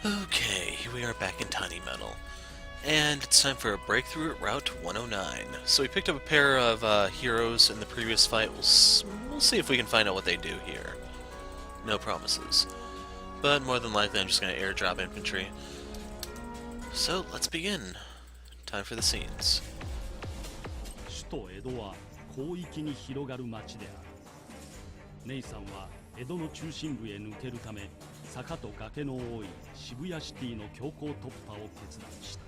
Okay, here we are back in Tiny Metal. And it's time for a breakthrough at Route 109. So we picked up a pair of heroes in the previous fight. We'll see if we can find out what they do here. No promises. But more than likely I'm just going to airdrop infantry. So let's begin. Time for the scenes. 首都江戸は広域に広がる町である。ネイさんは江戸の中心部へ抜けるため、坂と崖の多い渋谷シティの強行突破を決断した。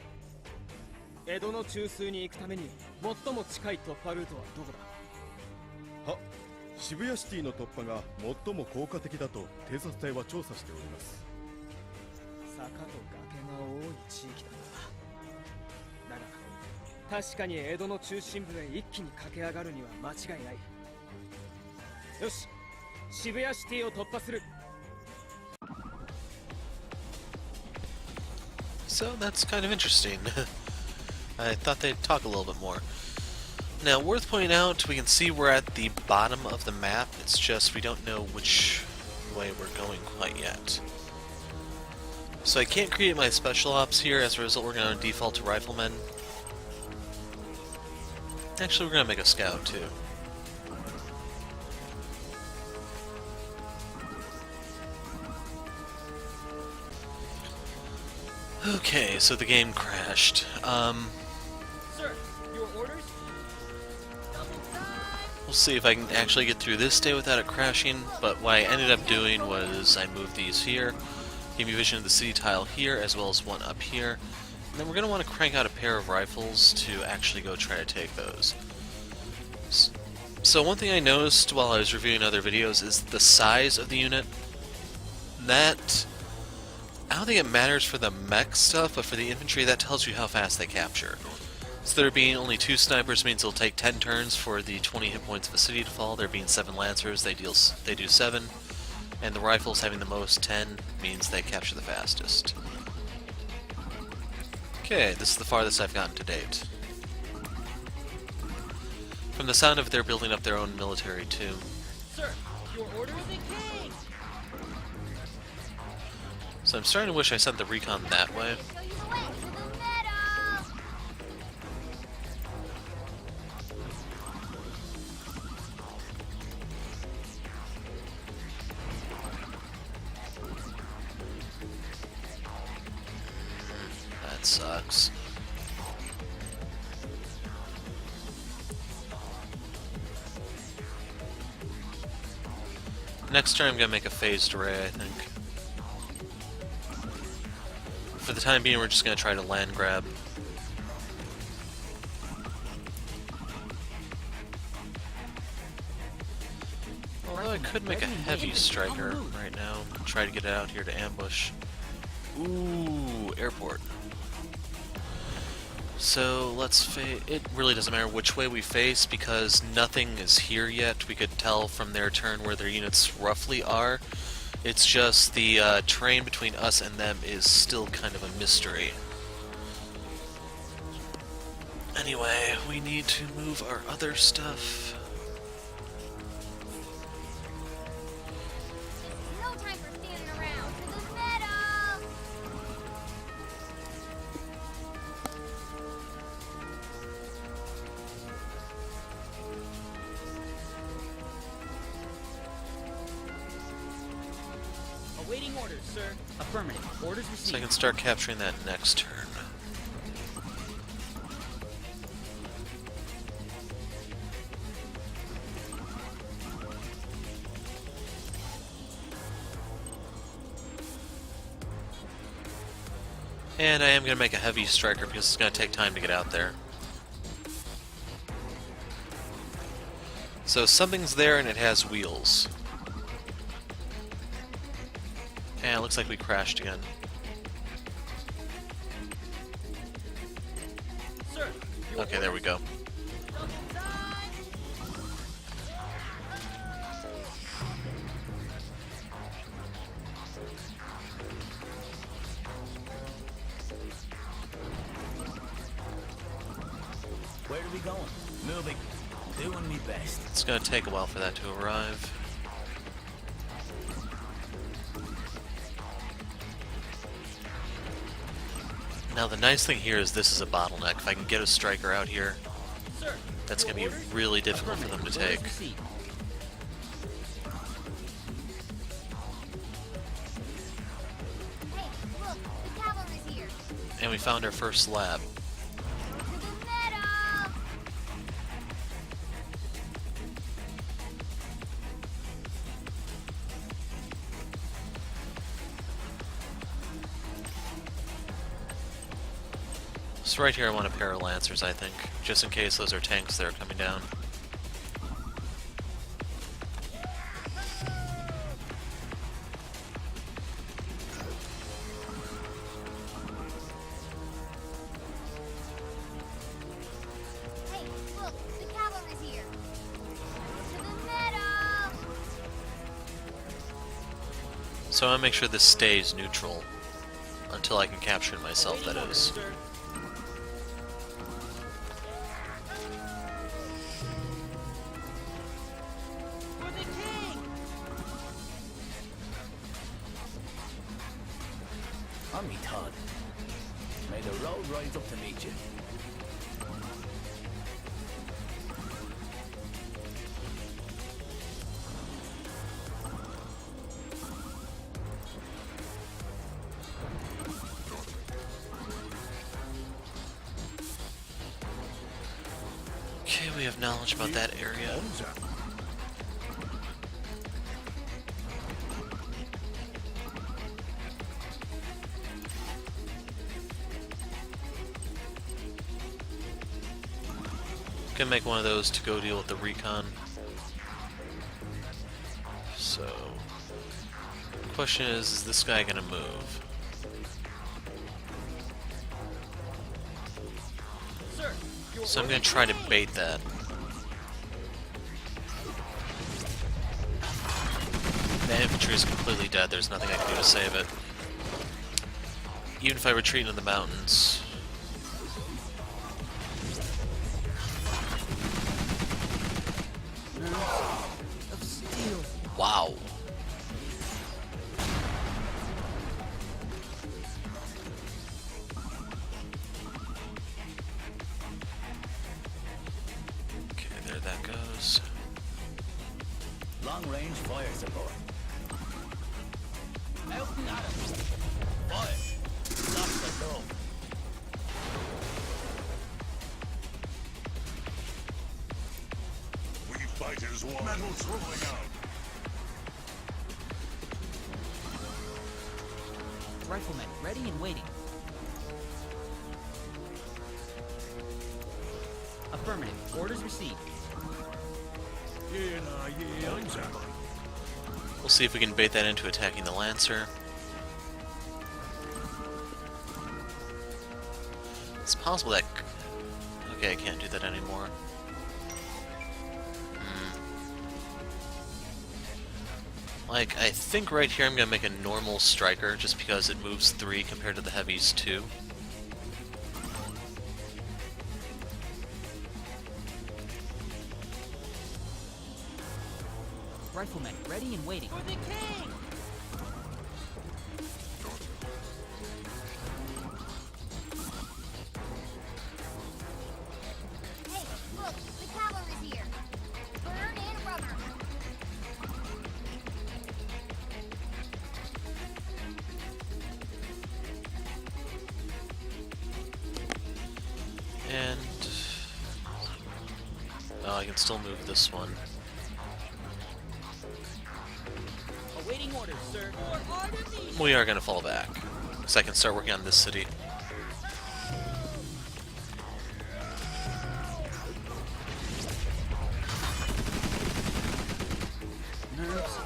江戸の中枢に行くために最も近い突破ルートはどこだ？は、渋谷シティの突破が最も効果的だと偵察隊は調査しております。坂と崖が多い地域だな。だが確かに江戸の中心部へ一気に駆け上がるには間違いない。よし、渋谷シティを突破する。So that's kind of interesting. I thought they'd talk a little bit more. Now, worth pointing out, we can see we're at the bottom of the map. It's just we don't know which way we're going quite yet. So I can't create my special ops here. As a result, we're going to default to riflemen. Actually, we're going to make a scout, too. Okay, so the game crashed. Sir, your orders? We'll see if I can actually get through this day without it crashing, but what I ended up doing was I moved these here, gave me vision of the city tile here, as well as one up here, and then we're going to want to crank out a pair of rifles to actually go try to take those. So one thing I noticed while I was reviewing other videos is the size of the unit. That, I don't think it matters for the mech stuff, but for the infantry that tells you how fast they capture. So there being only 2 snipers means it'll take 10 turns for the 20 hit points of a city to fall. There being 7 lancers, they do 7. And the rifles having the most, 10, means they capture the fastest. Okay, this is the farthest I've gotten to date. From the sound of it, they're building up their own military too. Sir, your orders? So I'm starting to wish I sent the recon that way. That sucks. Next turn I'm gonna make a phased array, I think. For the time being, we're just gonna try to land grab. Although I could make a heavy striker right now, try to get it out here to ambush. Ooh, airport. So let's it really doesn't matter which way we face because nothing is here yet. We could tell from their turn where their units roughly are. It's just the terrain between us and them is still kind of a mystery. Anyway, we need to move our other stuff. No time for standing around. To the meadow! Awaiting orders, sir. Affirmative. Orders received. So I can start capturing that next turn. And I am going to make a heavy striker because it's going to take time to get out there. So something's there and it has wheels. And it looks like we crashed again. Sir, Okay, there we go. Where are we going? Moving. Doing me best. It's going to take a while for that to arrive. Now the nice thing here is this is a bottleneck. If I can get a striker out here, Sir, that's going to be orders? really difficult for them to take. Orders received. Hey, look, the cavalry's here. And we found our first lab. To the meadow! So right here I want a pair of lancers, I think, just in case those are tanks that are coming down. Hey, look, the cavalry's here. To the meadow! So I want to make sure this stays neutral until I can capture it myself, that is. Sir. For the king! I'm me Todd. May the road rise up to meet you. Okay, we have knowledge about that area. Gonna make one of those to go deal with the recon. So, question is this guy gonna move? Sir, your So I'm orders gonna try to received. bait that. The infantry is completely dead, there's nothing I can do to save it. Even if I retreat into the mountains. Of steel. Wow. Okay, there that goes. Long range fire support. Out and at 'em. Fire. Stop the door. We fight as one. Metal's rolling out. Riflemen, ready and waiting. Affirmative. Orders received. We'll see if we can bait that into attacking the Lancer. It's possible that... Okay, I can't do that anymore. Like, I think right here I'm gonna make a normal striker just because it moves 3 compared to the heavies 2. Riflemen, ready and waiting. For the king! Hey, look, the cavalry's here. Burn and rubber. And... Oh, I can still move this one. Awaiting orders, sir. For Artemis! We are gonna fall back. So I can start working on this city. Nerves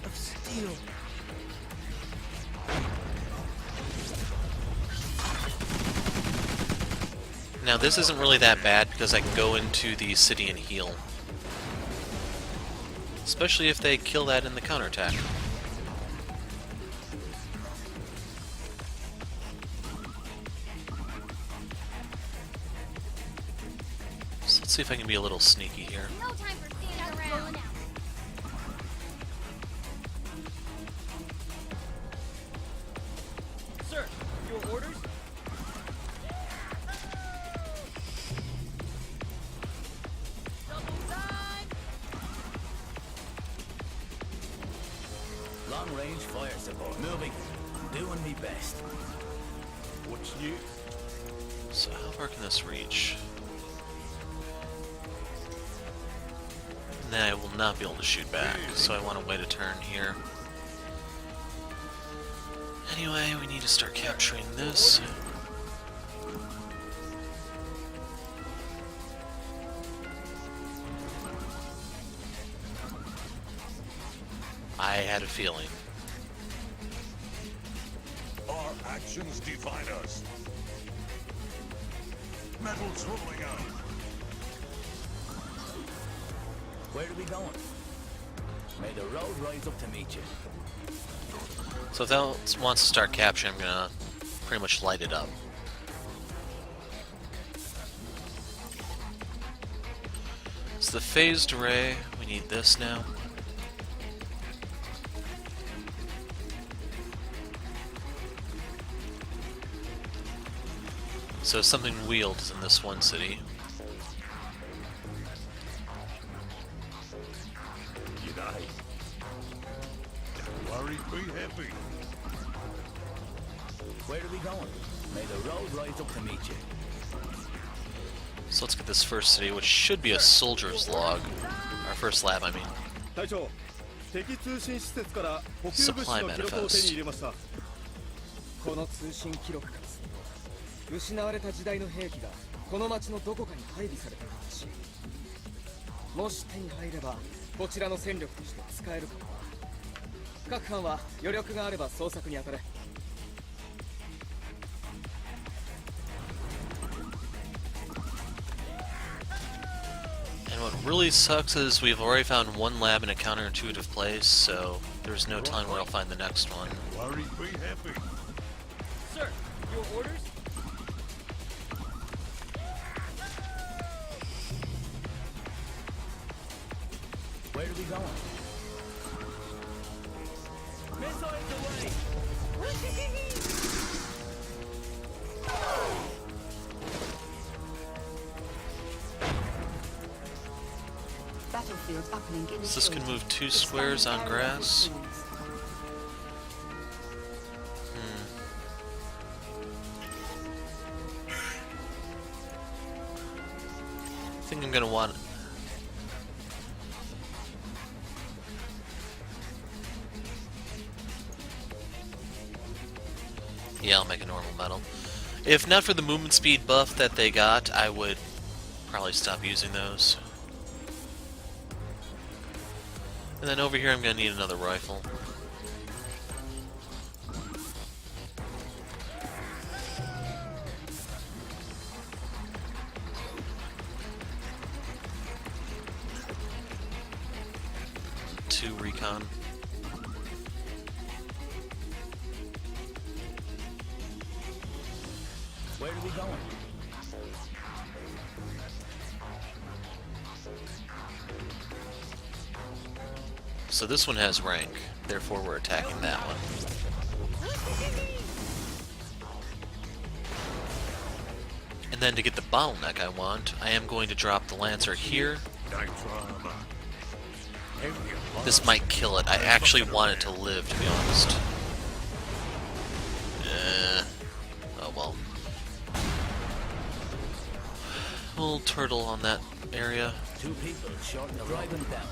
of steel. Now this isn't really that bad because I can go into the city and heal. Especially if they kill that in the counterattack. So let's see if I can be a little sneaky here. No time for standing around. Sir, your orders? Moving. Doing me best. What's new? So how far can this reach? Nah, I will not be able to shoot back, so I want to wait a turn here. Anyway, we need to start capturing this. I had a feeling. Our actions define us. Metal's rolling out. Where are we going? May the road rise up to meet you. So if that wants to start capturing, I'm gonna pretty much light it up. So the phased array, we need this now. So something wheeled is in this one city. G'day. Don't worry, be happy. Where are we going? May the road rise up to meet you. So let's get this first city, which should be a soldier's log. Our first lab, I mean. 隊長、敵通信施設から補給物資の記録を手に入れました。この通信記録からすると失われた時代の兵器がこの町のどこかに配備されているらしい。もし手に入ればこちらの戦力として使えるかもな。各班は余力があれば捜索に当たれ。And what really sucks is we've already found one lab in a counterintuitive place, so there's no telling where I'll find the next one. Don't worry, be happy. Sir, your orders? Where are we going? Missiles away! Battlefield uplink initiated. So this can move 2 squares on grass. I think I'm gonna want. Yeah, I'll make a normal metal. If not for the movement speed buff that they got, I would probably stop using those. And then over here I'm gonna need another rifle. Two recon. Where are we going? So this one has rank, therefore we're attacking that one. And then to get the bottleneck I want, I am going to drop the Lancer here. This might kill it. I actually want it to live, to be honest. Oh well. Little turtle on that area. 2 people short of driving down.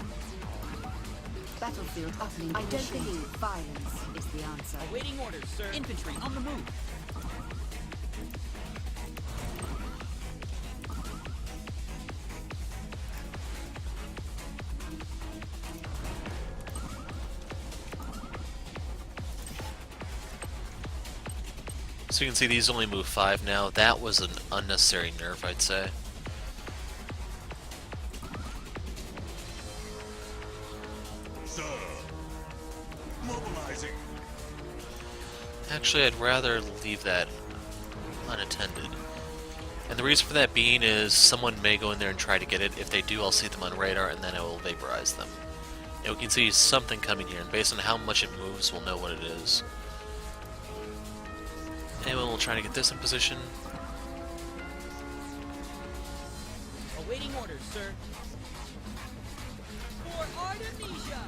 Battlefield uplink. I don't believe violence is the answer. Awaiting orders, sir. Infantry on the move. So you can see these only move 5 now. That was an unnecessary nerf, I'd say. Sir. Mobilizing. Actually, I'd rather leave that unattended. And the reason for that being is someone may go in there and try to get it. If they do, I'll see them on radar, and then I will vaporize them. And we can see something coming here, and based on how much it moves, we'll know what it is. Anyway, we'll try to get this in position. Awaiting orders, sir. For Artemisia!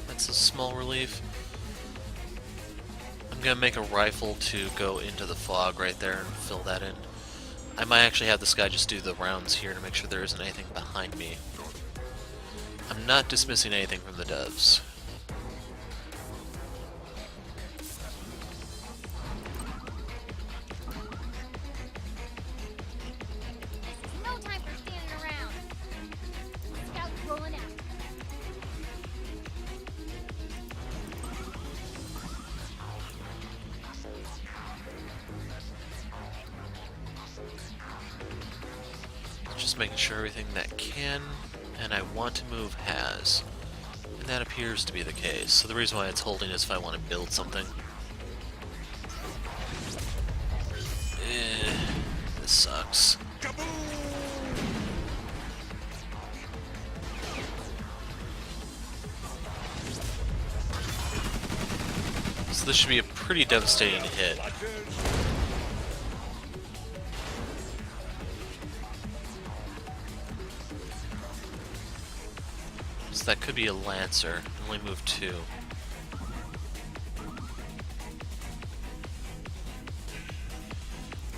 That's That's a small relief. I'm gonna make a rifle to go into the fog right there and fill that in. I might actually have this guy just do the rounds here to make sure there isn't anything behind me. I'm not dismissing anything from the devs. No time for standing around. Scouts rolling out. Just making sure everything that can and I want to move has. And that appears to be the case. So the reason why it's holding is if I want to build something. This sucks. So this should be a pretty devastating hit. So that could be a Lancer. Only move 2.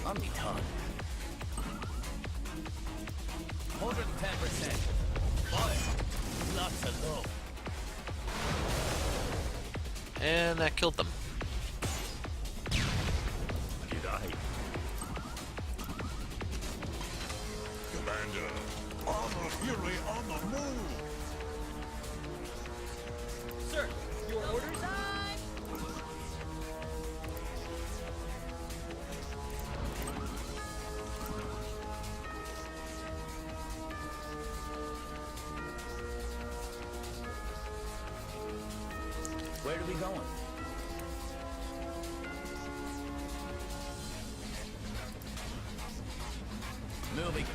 On me, Todd. 110%. Fire. Lots of low. And that killed them. G'day. Commander, Armor Fury on the move! Sir, your orders? Where are we going? Moving.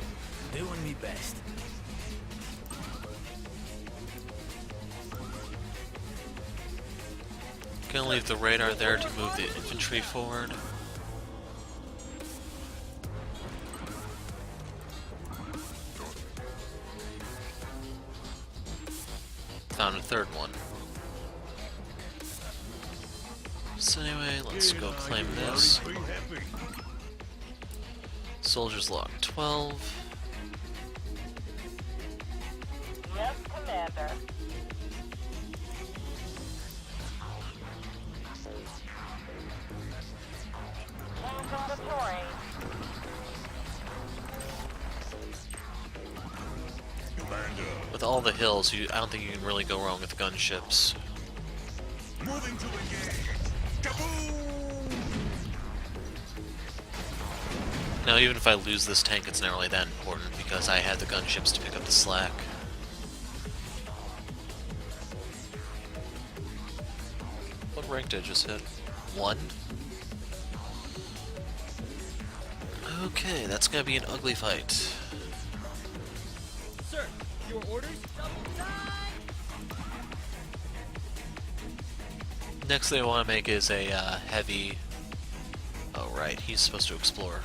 Doing me best. Gonna leave the radar there to move the infantry forward. Found a third one. So anyway, let's go claim this. Be happy. Soldiers log 12. Yes, Commander. Change on the terrain. Commander, With all the hills, I don't think you can really go wrong with gunships. moving to engage. Kaboom! Now, even if I lose this tank, it's not really that important because I had the gunships to pick up the slack. What rank did I just hit? 1? Okay, that's gonna be an ugly fight. Sir, your orders? Double time! Next thing I want to make is a heavy... Oh right, he's supposed to explore.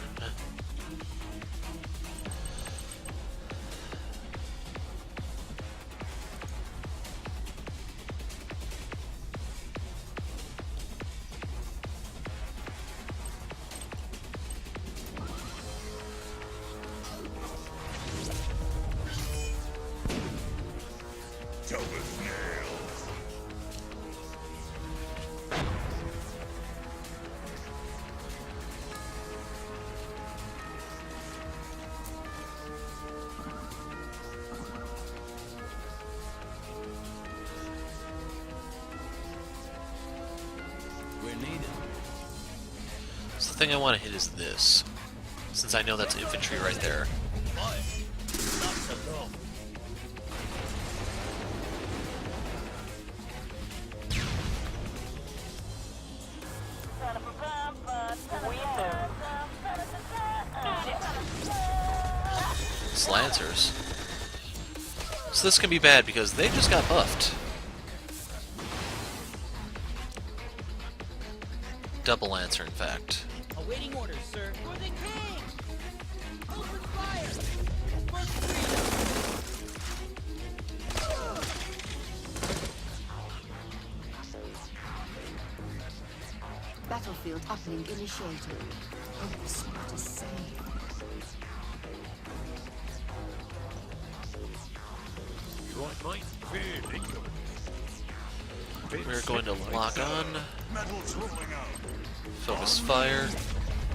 Tough as nails. We're needed. So the thing I want to hit is this, since I know that's infantry right there. Fire. Lots of low. It's Lancers. So this can be bad because they just got buffed. Double Lancer, in fact. Awaiting orders, sir. For the king! Open fire! First three! Battlefield uplink initiated. Oh, smart is safe. You right, mate? Fair dinkum. We're going to lock on, Metal's rolling out. focus fire.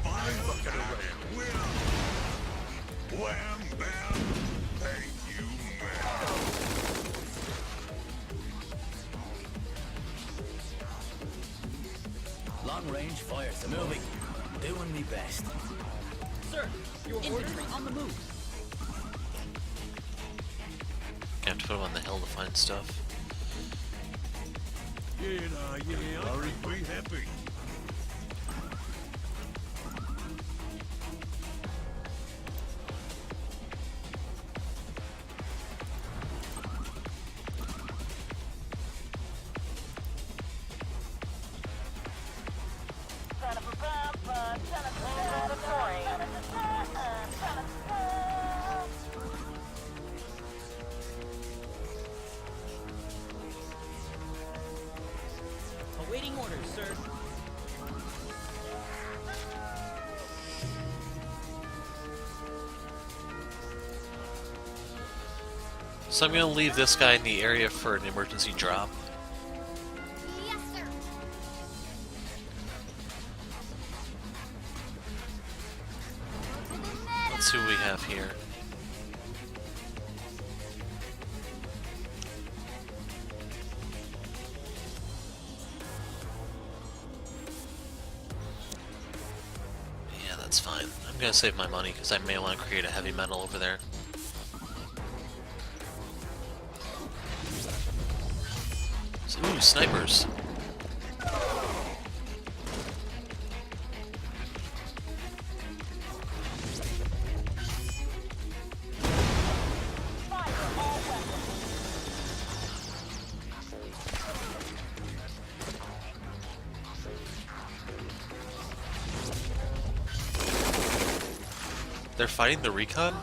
Fine bucket around. Wham, bam. Thank you, man. Long range fires. Moving. Doing me best. Sir, your infantry on the move. Gonna have to put them on the hill to find stuff. Yeah, hurry, be happy. Awaiting orders, sir. So I'm gonna leave this guy in the area for an emergency drop. Yes, sir. Let's see what we have here. Yeah, that's fine. I'm gonna save my money because I may want to create a heavy metal over there. Ooh, snipers. They're fighting the recon?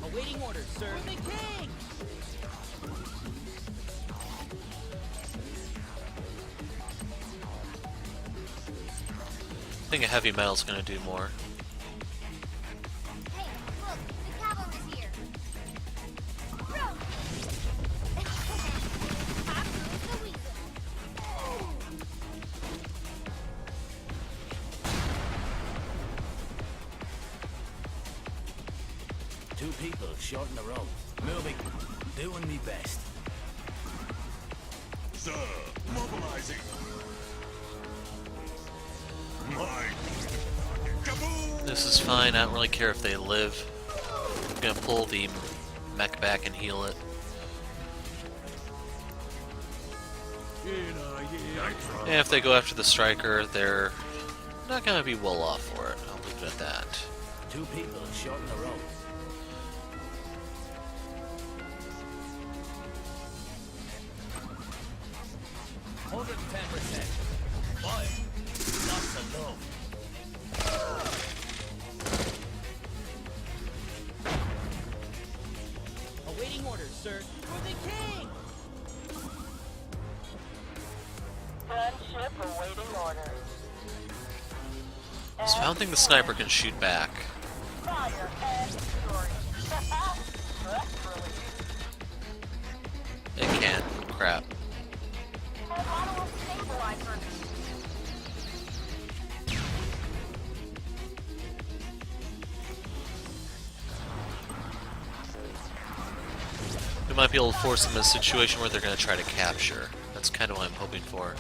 Awaiting orders, sir. For the king! I think a heavy metal's gonna do more. Hey, look, the cavalry's here. Rout! Pop goes the weasel. Two people short in a row. Moving. Doing me best. Sir, mobilizing. My kaboom! This is fine, I don't really care if they live. I'm gonna pull the mech back and heal it. And if they go after the striker, they're not gonna be well off for it. I'll leave it at that. Two people short in a row. %. Fire. Lots of love. Awaiting orders, sir. For the king! Gunship awaiting orders. So I don't think the sniper can shoot back. Fire and fury. That's really It can. Crap. have auto stabilizer. We might be able to force them in a situation where they're going to try to capture. That's kind of what I'm hoping for.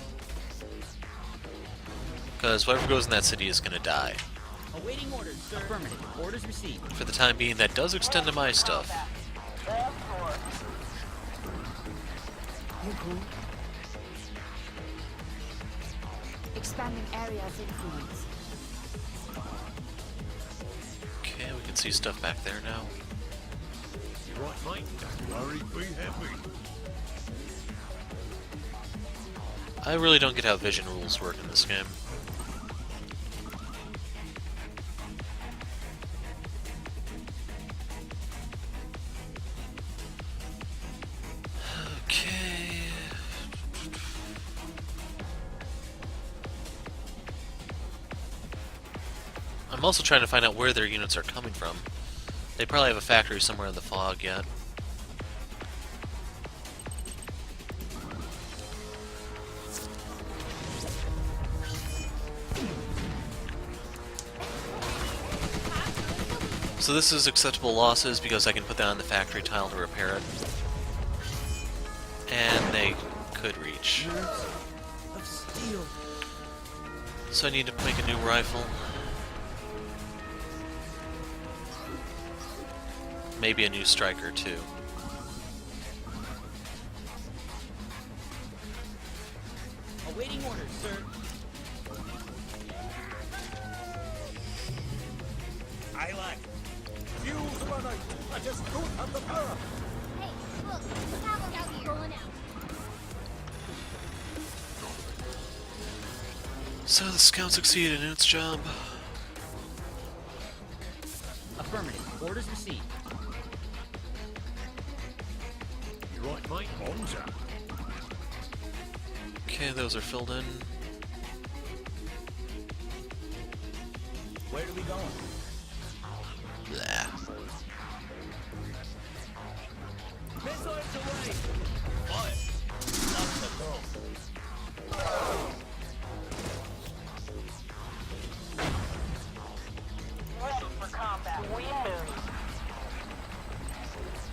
Because whoever goes in that city is going to die. Awaiting orders, sir. Affirmative. Orders received. For the time being, that does extend to my stuff. You cool? Expanding area of influence. Okay, we can see stuff back there now. You right, mate? Don't worry, be happy. I really don't get how vision rules work in this game. Okay. I'm also trying to find out where their units are coming from. They probably have a factory somewhere in the fog yet. So this is acceptable losses because I can put that on the factory tile to repair it. And they could reach. Of steel. So I need to make a new rifle. Maybe a new striker too. Awaiting orders, sir. I like. Fuse run out. I just don't have the power. Hey, look, the cavalry out here. Rolling out. So the scout succeeded in its job. Affirmative. Orders received. You right, mate? On, sir. Okay, those are filled in. Where are we going? Blah. Missiles away! Fire! Lock the door. Ready for combat. We move.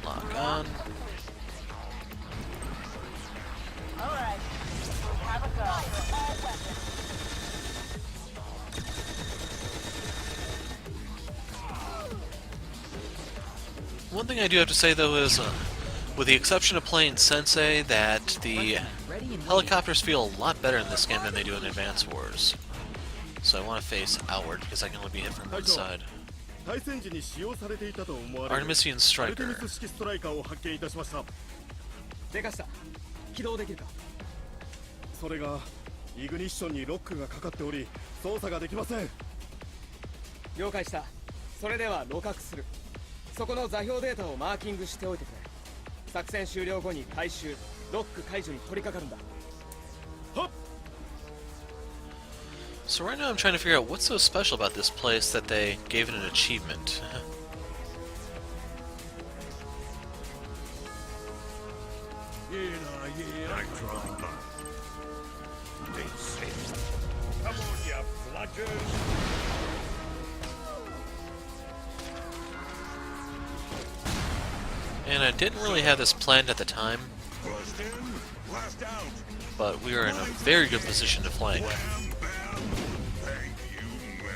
Lock on. Alright. We have a go. All weapons. One thing I do have to say though is, with the exception of playing Sensei, that the Ready and waiting. helicopters feel a lot better in this game than they do in Advance Wars. So I want to face outward because I can only be hit from one side. 対戦時に使用されていたと思われる Artemisian アルテミ Striker. ス式ストライカーを発見いたしました。でかした起動できるか。それがイグニッションにロックがかかっており操作ができません。了解した。それでは露獲する。そこの座標データをマーキングしておいてくれ。作戦終了後に回収ロック解除に取り掛かるんだ。 So right now I'm trying to figure out what's so special about this place that they gave it an achievement. I tried that. They said, come on, you fludgers. And I didn't really have this planned at the time, First in, last out. but we are in a very good position to flank. Wham, bam. Thank you, man.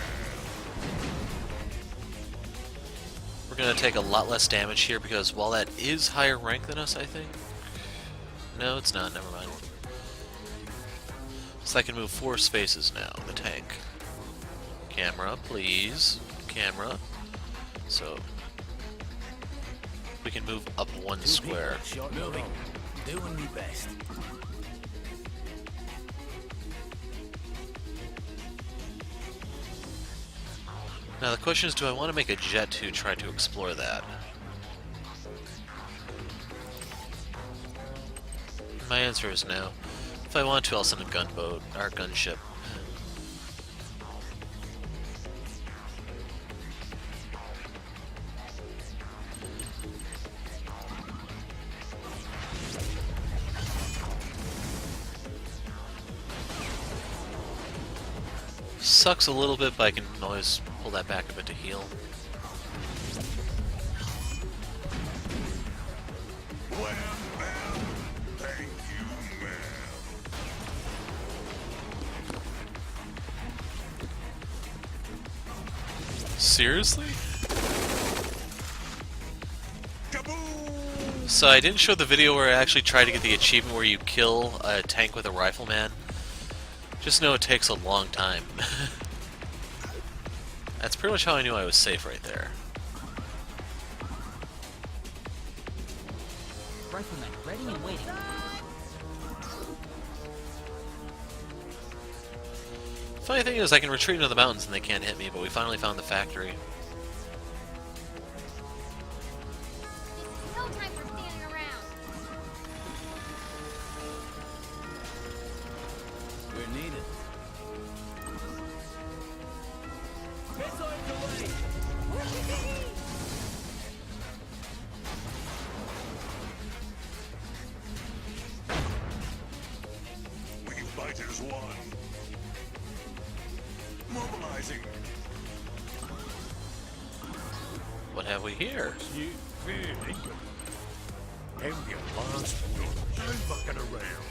We're going to take a lot less damage here because while that is higher rank than us, I think. No, it's not. Never mind. So I can move 4 spaces now, the tank. Camera, please. Camera. So we can move up 1 square. Moving. Doing me best. Now the question is, do I want to make a jet to try to explore that? My answer is no. If I want to, I'll send a gunboat, or gunship. Sucks a little bit, but I can always pull that back a bit to heal. Wham, bam. Thank you, man. Seriously? Kaboom! So I didn't show the video where I actually tried to get the achievement where you kill a tank with a rifleman. Just know it takes a long time. That's pretty much how I knew I was safe right there. Riflemen ready and waiting. Funny thing is, I can retreat into the mountains and they can't hit me, but we finally found the factory. This is no time for standing around. We're needed. We fighters won. Mobilizing. What have we here? You feeling? Have your last word. No fucking around.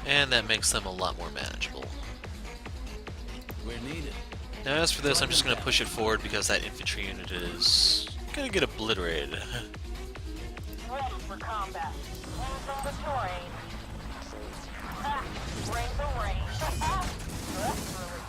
And that makes them a lot more manageable. We're needed. Now as for this, I'm just going to push it forward because that infantry unit is going to get obliterated. Ready for combat. Using the terrain. Ha! Bring the rain. That's really... That's really...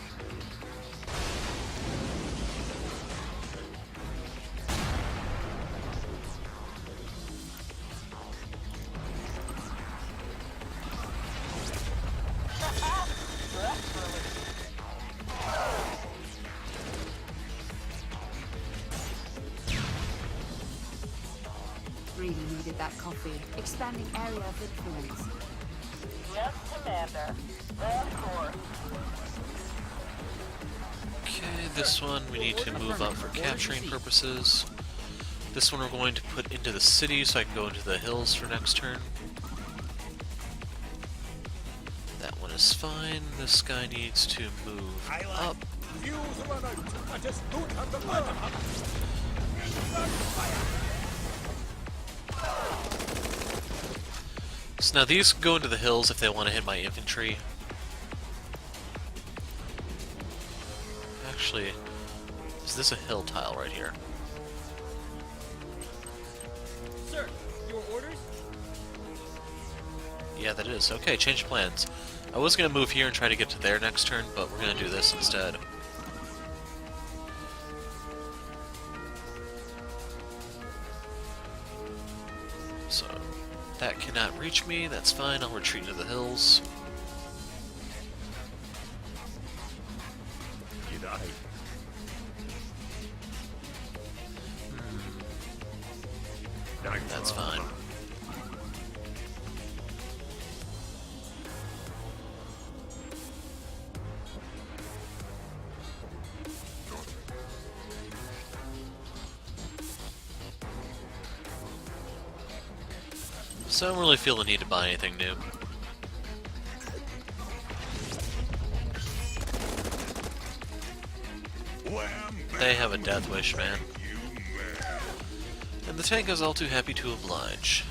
Really needed that coffee. Expanding area of influence. Yes, Commander. Of course. Okay, this one we need to move up for capturing purposes. This one we're going to put into the city so I can go into the hills for next turn. That one is fine. This guy needs to move up. Fuels run out. I just don't have the power. So now these go into the hills if they want to hit my infantry. Actually, is this a hill tile right here? Sir, your orders? Yeah, that is. Okay, change plans. I was going to move here and try to get to there next turn, but we're going to do this instead. So, that cannot reach me. That's fine. I'll retreat into the hills. G'day. No That's drama. fine. So I don't really feel the need to buy anything new. Wham, They have a death wish, man. you man. And the tank is all too happy to oblige.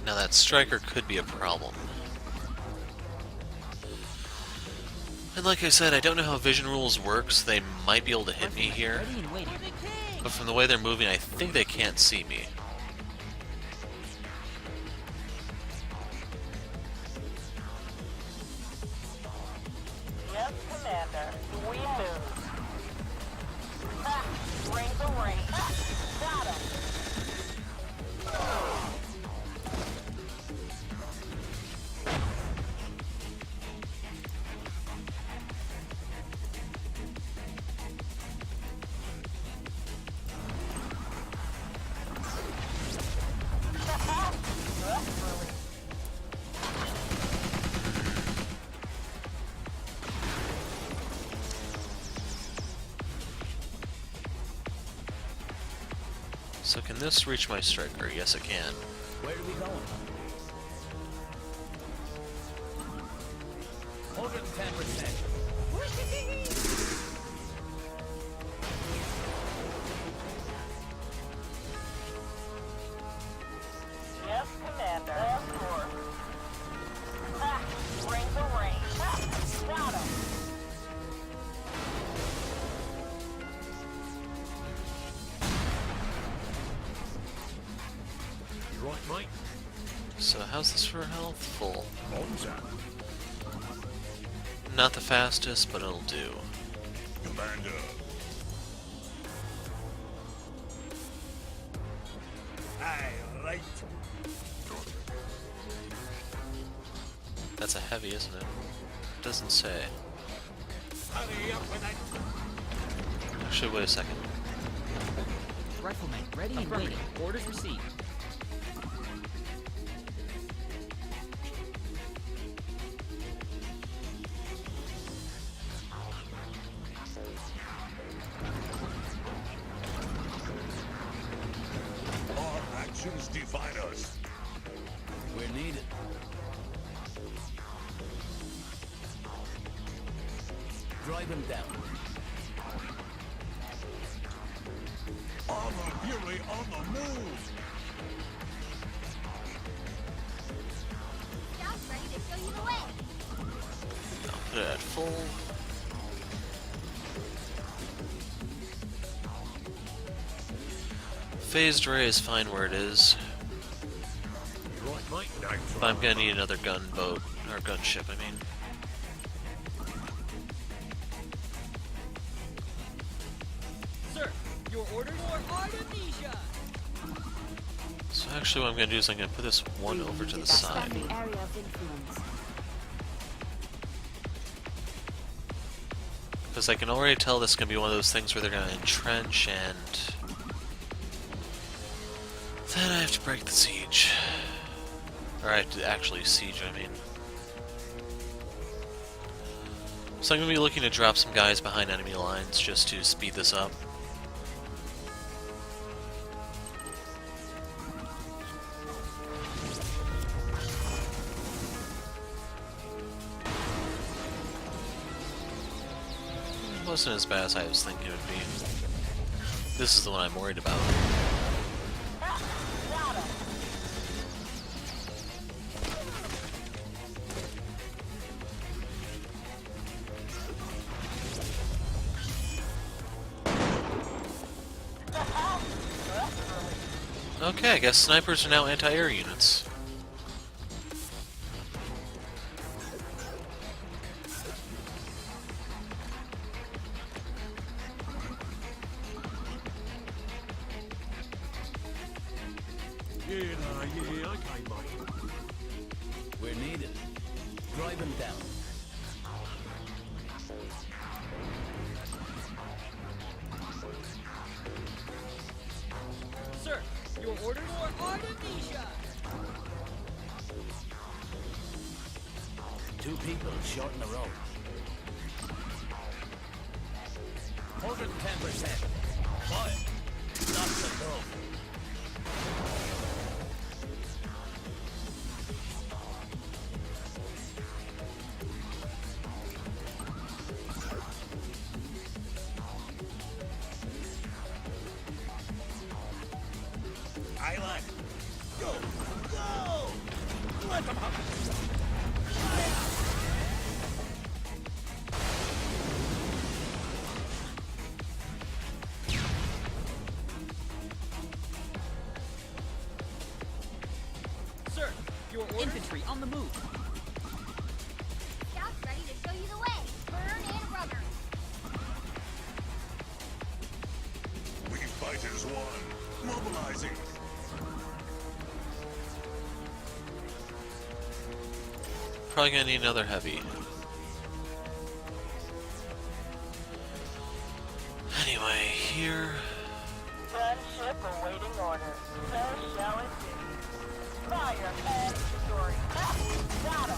Now that striker could be a problem. And like I said, I don't know how vision rules work, so they might be able to hit me here. Ready and waiting. But from the way they're moving, I think they can't see me. Yes, Commander. We move. Ha! Bring the rain. Got him. That's really... So can this reach my striker? Yes, it can. Where are we going? 110%. Yes, Commander. Of course. Ha! Bring the rain. Ha! Got him. You right, mate? So how's this for health? Full. Bonza. Not the fastest, but it'll do. Commander. that's a heavy, isn't it? It doesn't say. Hurry up with it. Actually, wait a second. Rifleman, ready and waiting. Orders received. Our actions define us. We're needed. Drive him down. Armor Fury on the move. Scouts ready to show you the way. I'll put it at full. Phased array is fine where it is, Right, mate. No but I'm gonna need another gunboat, or gunship, I mean. Sir, your orders for Artemisia! So actually what I'm gonna do is I'm gonna put this one over to the side. Expand the area of influence. Because I can already tell this is gonna be one of those things where they're gonna entrench and then I have to break the siege. Or I have to actually siege, I mean. So I'm gonna be looking to drop some guys behind enemy lines just to speed this up. It wasn't as bad as I was thinking it would be. This is the one I'm worried about. Got him. Okay, I guess snipers are now anti-air units. Yeah, okay, mate. We're needed. Drive him down. Sir, your orders for Artemisia! Two people short in a row. More than 10%. Fire. Not the go. Island. Go! Go! Let them have it. Sir, your orders... Infantry on the move. Scouts ready to show you the way. Burn and rubber. We fight as one. Mobilizing. Probably gonna need another heavy. Anyway, here. Gunship awaiting orders. So shall it be. Fire and destroy. Got him.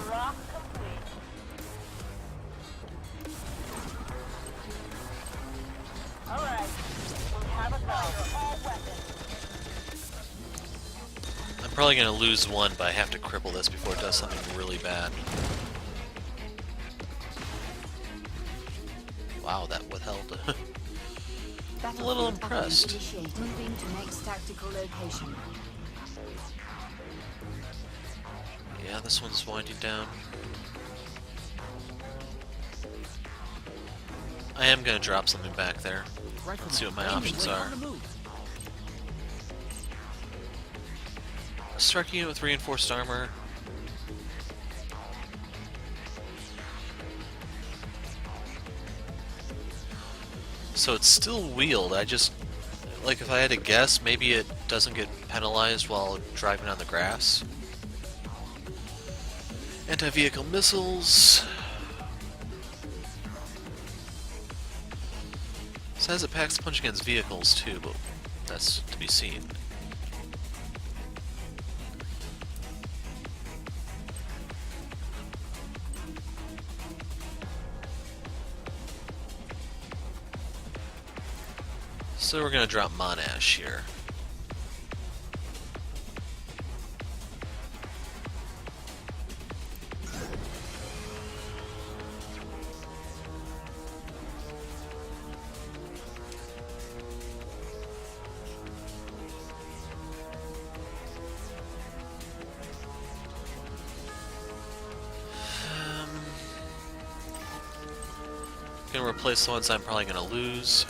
Rock complete. Alright. We have a fire all weapons. I'm probably gonna lose one, but I have to cripple this before it does something really bad. Wow, that withheld. I'm a little impressed. Initiate. Moving to next tactical location. Yeah, this one's winding down. I am gonna drop something back there. Let's see what my options are. striking it with reinforced armor. So it's still wheeled. I just, like, if I had to guess, maybe it doesn't get penalized while driving on the grass. Anti-vehicle missiles. Says it packs a punch against vehicles too, but that's to be seen. So we're gonna drop Monash here. Gonna replace the ones I'm probably gonna lose.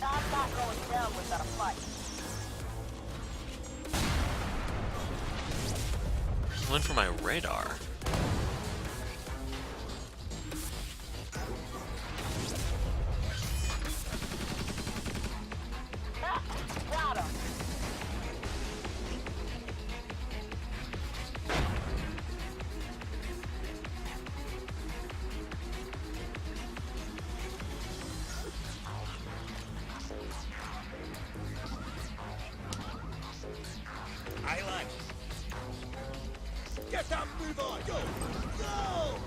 I'm not going down without a fight. One for my radar. Ah, got him. I like. Get up, move on, go! Go!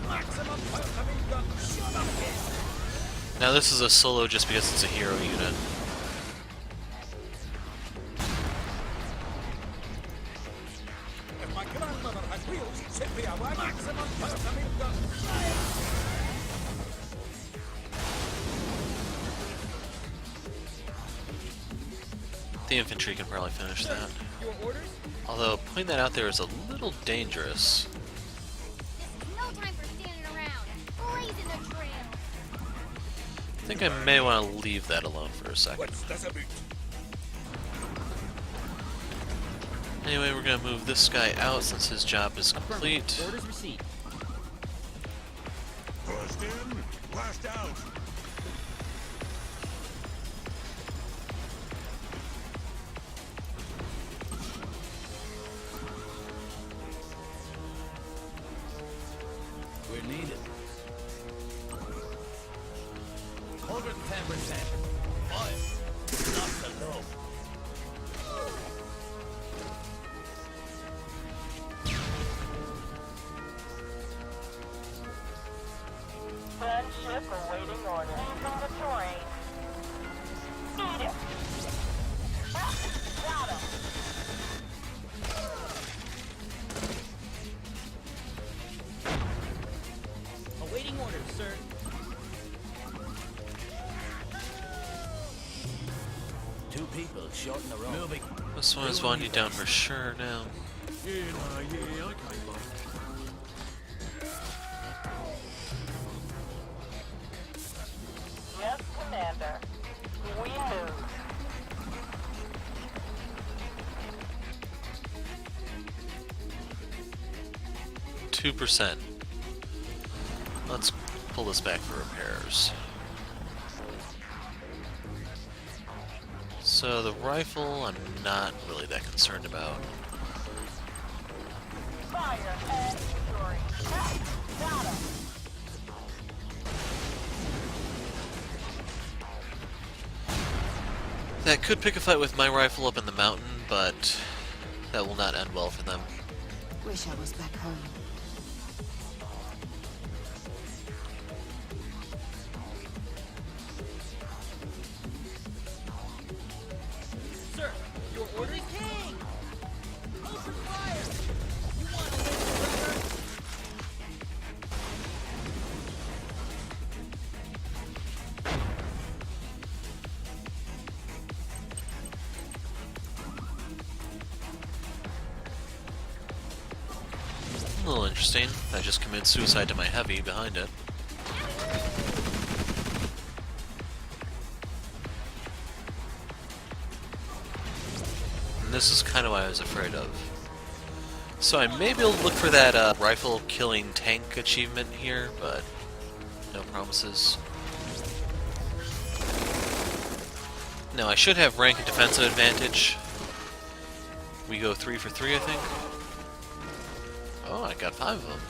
Maximum power coming gun, shut up here! Now this is a solo just because it's a hero unit. If my grandmother had wheels, she'd be a maximum power coming gun, fire! The infantry can probably finish that. Your orders? Although putting that out there is a little dangerous. This is no time for standing around. Blazing the trail. I think I may want to leave that alone for a second. What's das about? Anyway, we're gonna move this guy out since his job is complete. Affirmative. Orders received. First in, last out! We're needed. 110%. Fire. Not so low. Gunship awaiting order. Hands on the terrain. Eat it. Ah, got him. Awaiting orders, sir. Two people short in a row. Moving. This one is winding down for sure now. Yeah, okay, bud. Yes, Commander. We move. Two %. Let's pull this back for repairs. So the rifle, I'm not really that concerned about. Fire and fury. Ah, got him. That could pick a fight with my rifle up in the mountain, but that will not end well for them. Wish I was back home. Sir, your orders? King! Open fire! You want to live forever? little interesting. I just committed suicide to my heavy behind it. And this is kind of what I was afraid of. So I may be able to look for that rifle killing tank achievement here, but no promises. Now I should have rank and defensive advantage. We go 3 for 3, I think. Oh, I got 5 of them.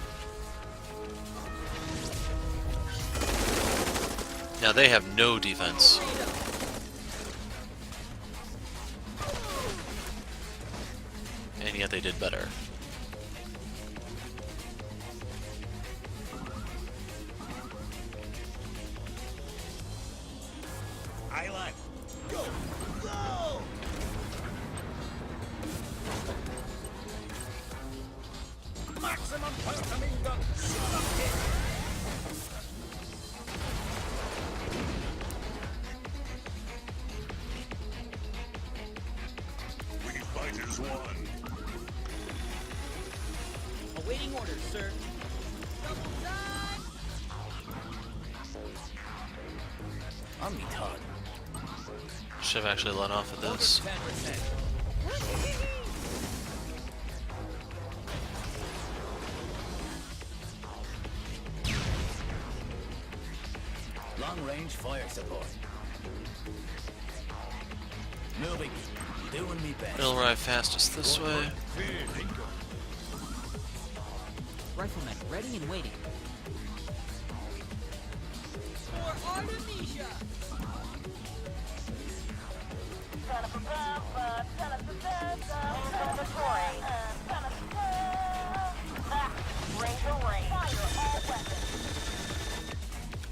Now they have no defense. And yet they did better. Island. Go! Go! Maximum power machine gun. Shut up, kid! We fighters won. Awaiting orders, sir. Double time! On me, Todd. Should have actually let off of this. 10%. Long range fire support. Moving. Doing me best. It'll arrive fastest this way. Riflemen ready and waiting. For Artemisia!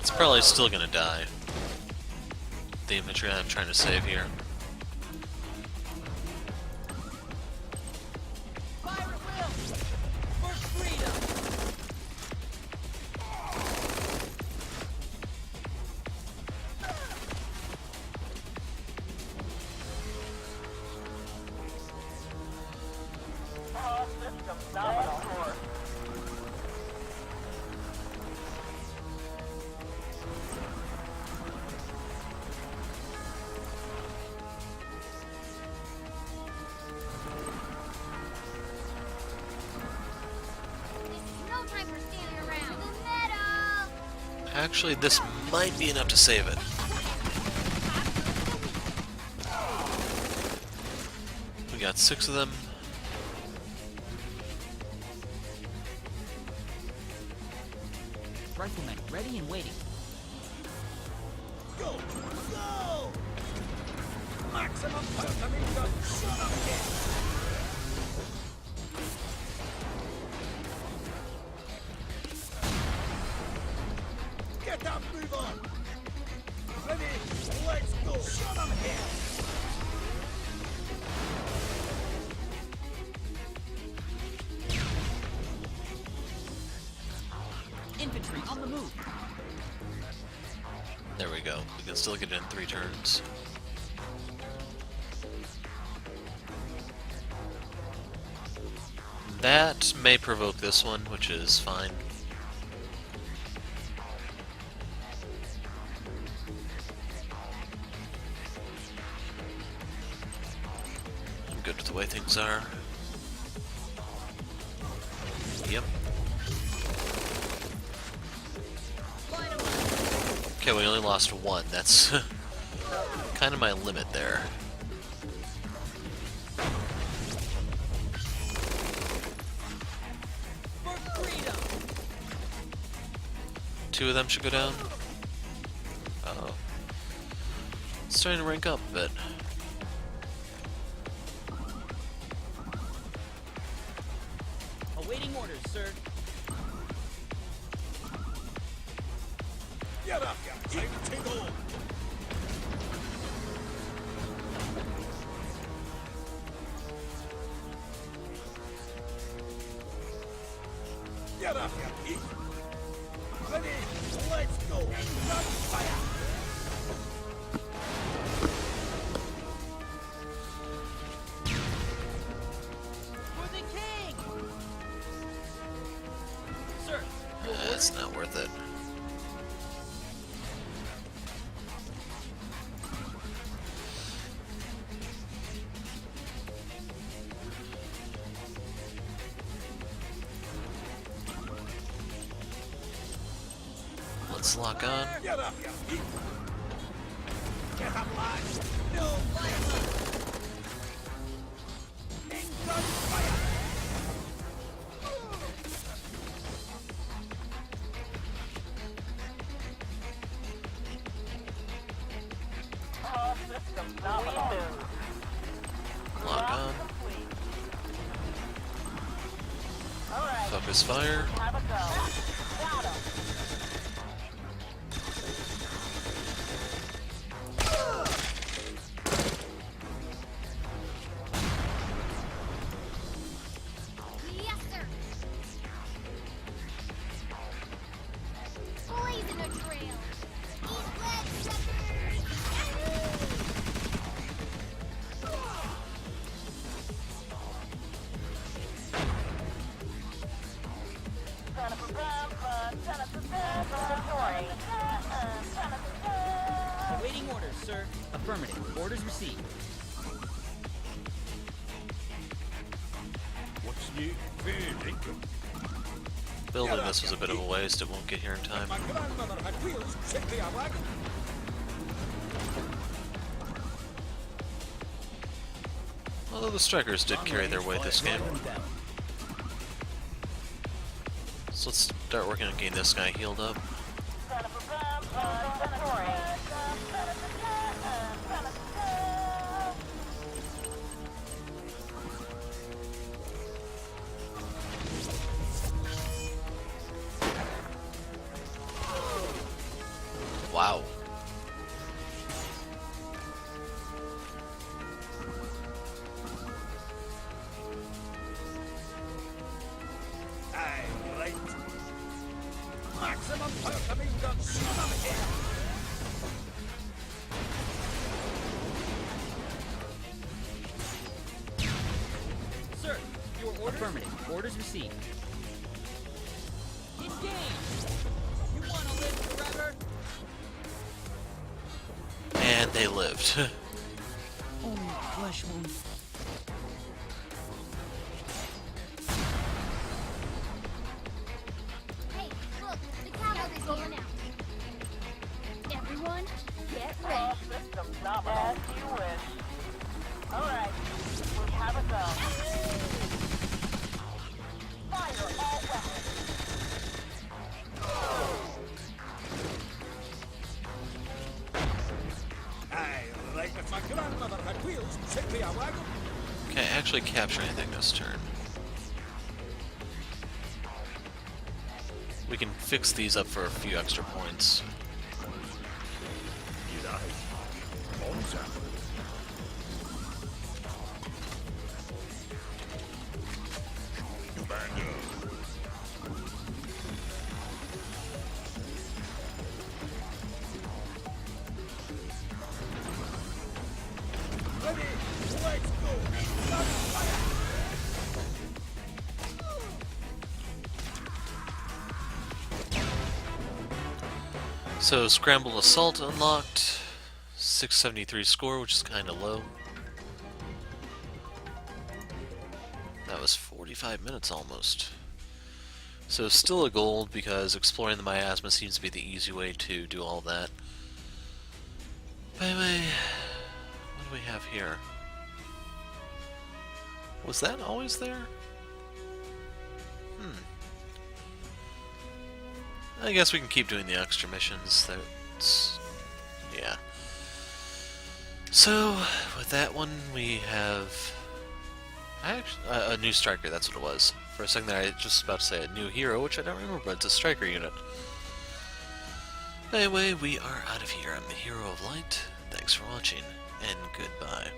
It's probably still gonna die. The infantry I'm trying to save here. Fire at will! For freedom! This is no time for standing around. The meadow! Actually, this might be enough to save it. We got 6 of them. Riflemen ready and waiting. Go! Go! Maximum power machine gun. Shut up, kid! Get up, move on! Ready? Let's go! Shut up, kid! Infantry on the move. There we go. We can still get it in 3 turns. That may provoke this one, which is fine. I'm good with the way things are. Yep. Okay, we only lost 1. That's kind of my limit there. For freedom! 2 of them should go down. Uh-oh. It's starting to rank up a bit. Awaiting orders, sir. Get up, you tingle! Get up, you geek! Ready? Let's go! Run fire! For the king! Let's lock on. Get up, you feet. Get up, lads. No fire. Gunfire. All systems nominal. Lock on. Alright, Focus fire. have a go. Got 'em. Yes, sir. Blazing a trail. Eat lead, suckers. Awaiting orders, sir. Affirmative. Orders received. What's new? Very good. Building this was a bit of a waste, it won't get here in time. My grandmother had wheels, simply a wagon. Although the strikers did carry their weight this game. So let's start working on getting this guy healed up. Wow. Aye, right. Maximum power machine gun, stop here. Sir, your order. Affirmative. Orders received. Engage. You want to live forever? And they lived. Only flesh wound. Hey, look, the cavalry's here now. Everyone, get All ready. systems nominal. As you wish. Alright, we have a go. Fire all weapons. Aye, right. If my grandmother had wheels, simply a wagon. Can't actually capture anything this turn. We can fix these up for a few extra points. Ready, let's go. Gunfire. So Scramble Assault unlocked. 673 score, which is kind of low. That was 45 minutes almost. So still a gold because exploring the miasma seems to be the easy way to do all that. But anyway, what do we have here? Was that always there? I guess we can keep doing the extra missions. That's... yeah. So, with that one, we have... a new striker, that's what it was. For a second there, I was just about to say a new hero, which I don't remember, but it's a striker unit. Anyway, we are out of here. I'm the Hero of Light. Thanks for watching, and goodbye.